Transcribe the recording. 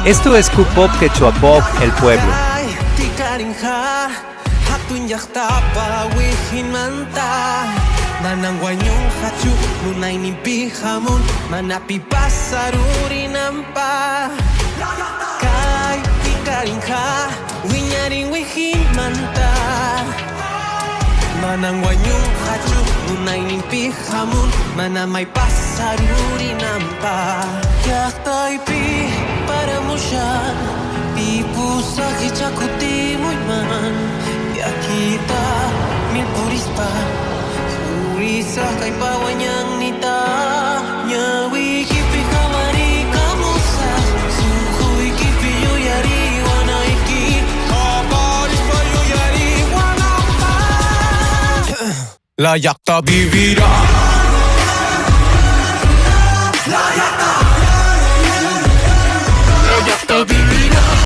Esto es Q-Pop Quechua Pop, el pueblo. Manang wanyong hachu Nunay nimpi hamon Manapi pasaruri nampa Kay tikaring ka Winyaring wihin manta Manang wanyong hachu Nunay nimpi hamon Manamay pasaruri nampa Yaktay pi para mo siya Pipu sa kichakuti mo'y man Yakita mil puris pa Risa kay pawanyang nita Nyawi kipi kamari kamusa Sukoy kipi yoyari wanaiki Kapalis pa yoyari wanapa LLAQTA vivirá LLAQTA vivirá